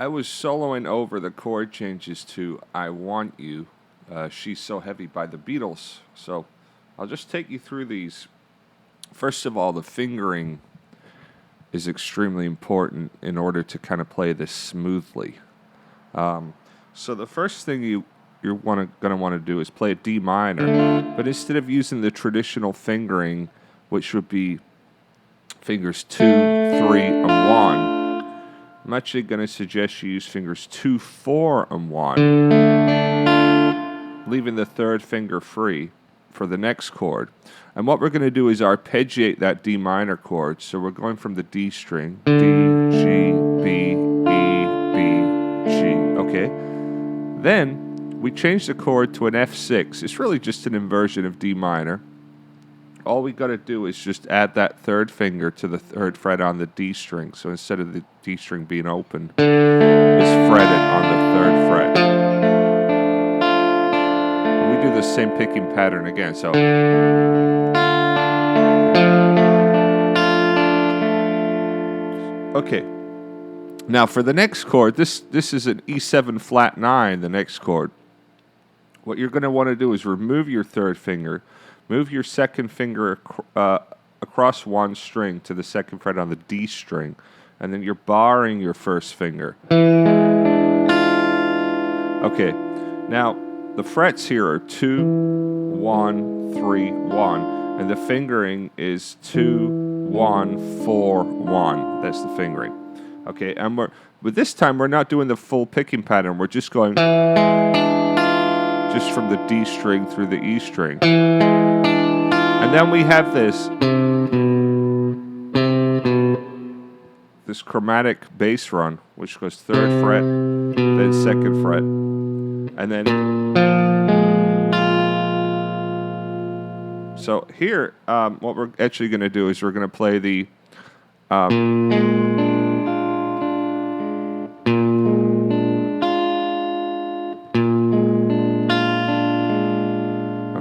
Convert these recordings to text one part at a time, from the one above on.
I was soloing over the chord changes to I Want You, She's So Heavy by the Beatles. So I'll just take you through these. First of all, the fingering is extremely important in order to kind of play this smoothly. So the first thing you're going to want to do is play a D minor, but instead of using the traditional fingering, which would be fingers 2, 3, and 1, I'm actually going to suggest you use fingers 2, 4, and 1, leaving the third finger free for the next chord. And what we're going to do is arpeggiate that D minor chord. So we're going from the D string, D, G, B, E, B, G. Okay. Then we change the chord to an F6. It's really just an inversion of D minor. All we got to do is just add that third finger to the third fret on the D string. So instead of the D string being open, it's fretted on the third fret. And we do the same picking pattern again. So okay. Now for the next chord, this is an E7 flat 9, the next chord. What you're going to want to do is remove your third finger, move your second finger across one string to the second fret on the D string, and then you're barring your first finger. Okay, now the frets here are 2, 1, 3, 1, and the fingering is 2, 1, 4, 1. That's the fingering. Okay, and but this time we're not doing the full picking pattern. We're just going just from the D string through the E string. And then we have this chromatic bass run, which goes third fret, then second fret, and then. So here, what we're actually going to do is we're going to play the.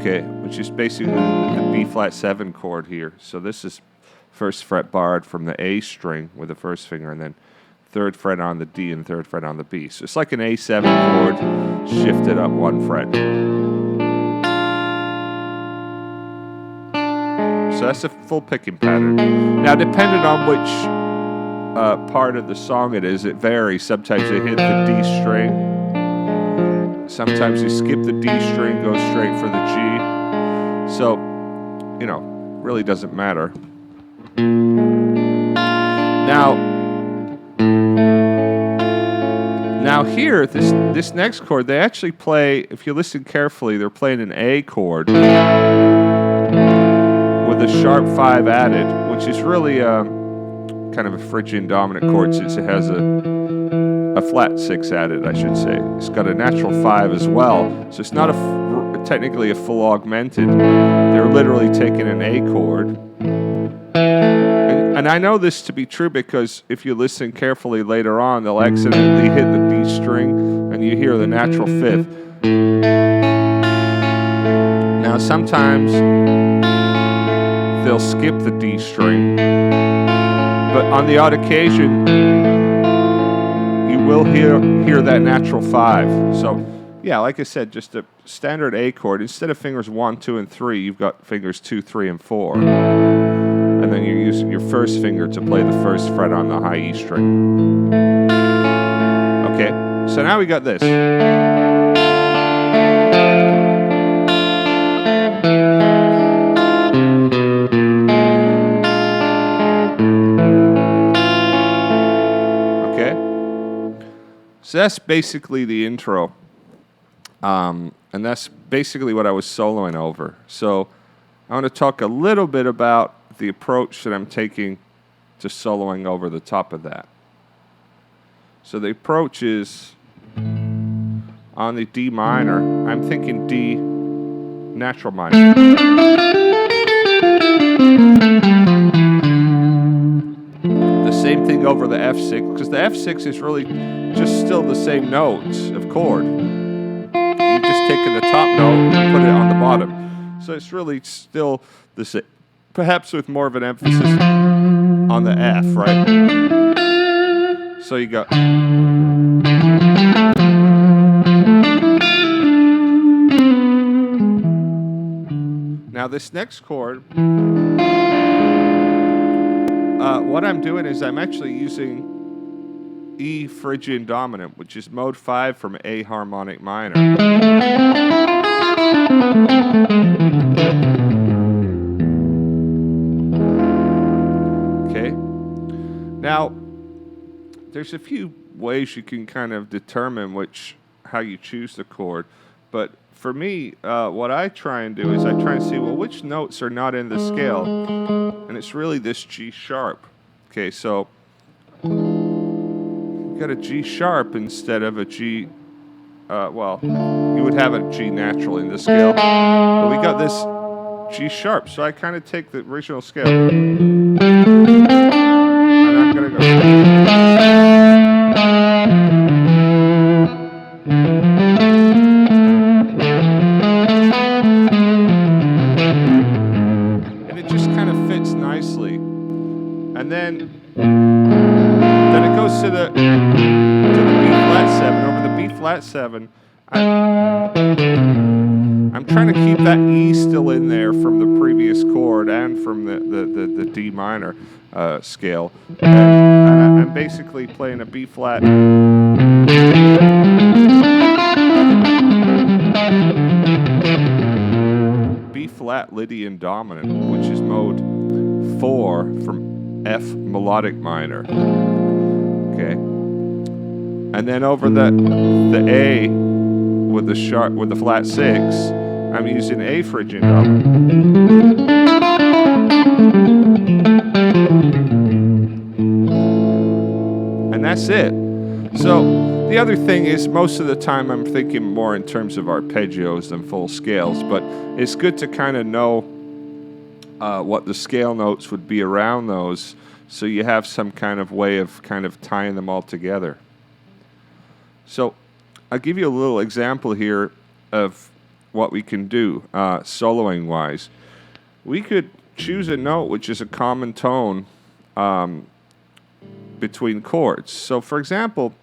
Okay, which is basically the B flat 7 chord here. So this is first fret barred from the A string with the first finger, and then third fret on the D and third fret on the B. So it's like an A7 chord shifted up one fret. So that's a full picking pattern. Now, depending on which part of the song it is, it varies. Sometimes they hit the D string. Sometimes you skip the D string, go straight for the G. So, really doesn't matter. Now here, this next chord, they actually play, if you listen carefully, they're playing an A chord with a sharp 5 added, which is really kind of a Phrygian dominant chord since it has a flat 6 added, I should say. It's got a natural 5 as well, so it's not technically a full augmented. They're literally taking an A chord. And I know this to be true because if you listen carefully later on, they'll accidentally hit the D string and you hear the natural 5th. Now sometimes they'll skip the D string, but on the odd occasion, you will hear that natural 5. So, yeah, like I said, just a standard A chord. Instead of fingers 1, 2, and 3, you've got fingers 2, 3, and 4. And then you're using your first finger to play the first fret on the high E string. Okay, so now we got this. So that's basically the intro, and that's basically what I was soloing over. So I want to talk a little bit about the approach that I'm taking to soloing over the top of that. So the approach is on the D minor, I'm thinking D natural minor. The same thing over the F6, because the F6 is really just still the same notes of chord. You've just taken the top note and put it on the bottom. So it's really still the same, perhaps with more of an emphasis on the F, right? So you got this next chord, what I'm doing is I'm actually using E Phrygian dominant, which is mode 5 from A harmonic minor. Okay. Now, there's a few ways you can kind of determine how you choose the chord, but for me, what I try and do is I try and see, well, which notes are not in the scale, and it's really this G sharp. Okay, so you got a G sharp instead of a G. You would have a G natural in the scale, but we got this G sharp. So I kind of take the original scale, and I'm gonna go. And it just kind of fits nicely. And then it goes to the B flat 7. Over the B flat 7, I'm trying to keep that E still in there from the previous chord and from the D minor scale. And I'm basically playing a B flat. B flat Lydian dominant, which is mode 4 from F melodic minor. Okay. And then over the A with the flat 6, I'm using A Phrygian dominant. And that's it. So the other thing is, most of the time I'm thinking more in terms of arpeggios than full scales, but it's good to kind of know what the scale notes would be around those, so you have some kind of way of kind of tying them all together. So I'll give you a little example here of what we can do soloing wise. We could choose a note which is a common tone between chords. So for example,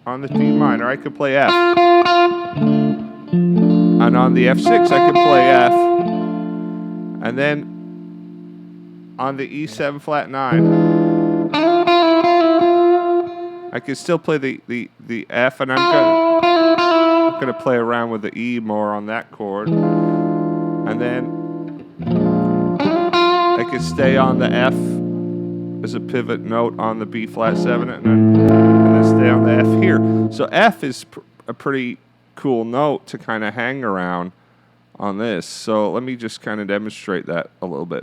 on the D minor I could play F, and on the F6 I could play F, and then on the E7 flat 9 I could still play the F, and I'm gonna play around with the E more on that chord, and then I could stay on the F as a pivot note on the B flat 7, and then stay on the F here. So F is a pretty cool note to kind of hang around on this. So let me just kind of demonstrate that a little bit.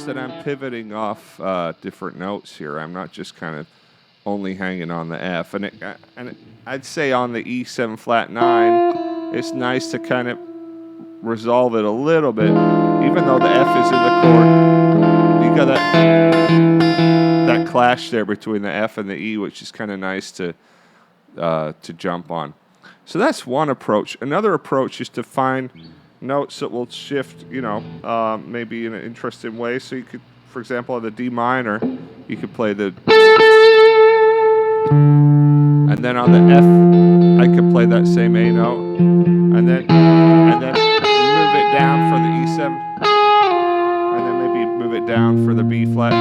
That I'm pivoting off different notes here. I'm not just kind of only hanging on the F. And I'd say on the E7 flat 9, it's nice to kind of resolve it a little bit, even though the F is in the chord. You got that clash there between the F and the E, which is kind of nice to jump on. So that's one approach. Another approach is to find notes that will shift, maybe in an interesting way. So you could, for example, on the D minor, you could play the, and then on the F, I could play that same A note, and then move it down for the E7, and then maybe move it down for the B flat.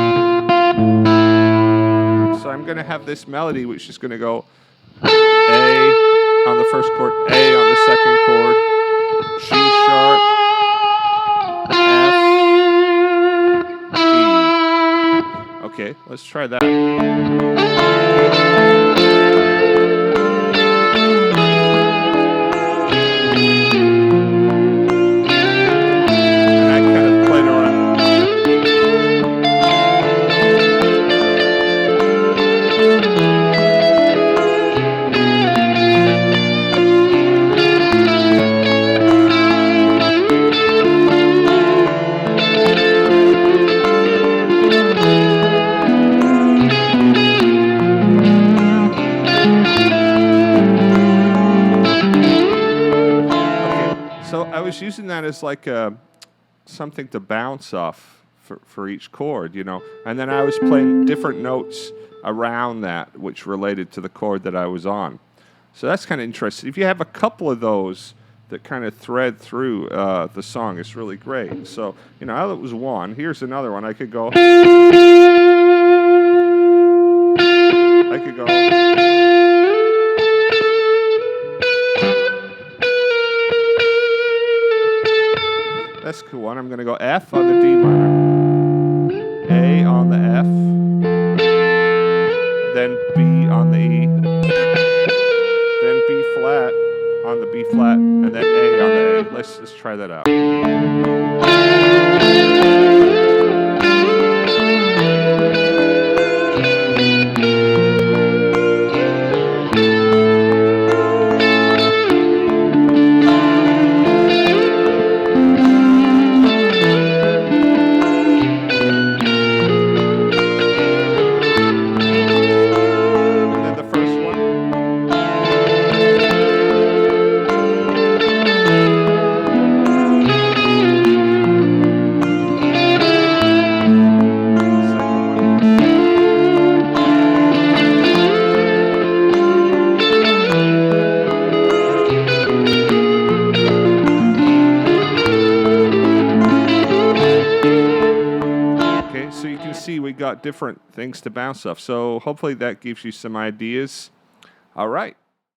So I'm going to have this melody, which is going to go A on the first chord, A on the second chord, G sharp, F, E. Okay, let's try that. And I kind of played around. as like something to bounce off for each chord, you know. And then I was playing different notes around that, which related to the chord that I was on. So that's kind of interesting. If you have a couple of those that kind of thread through the song, it's really great. So, you know, that was one. Here's another one. I could go. That's a cool one. I'm going to go F on the D minor, A on the F, then B on the E, then B flat on the B flat, and then A on the A. Let's try that out. So you can see we got different things to bounce off. So hopefully that gives you some ideas. All right.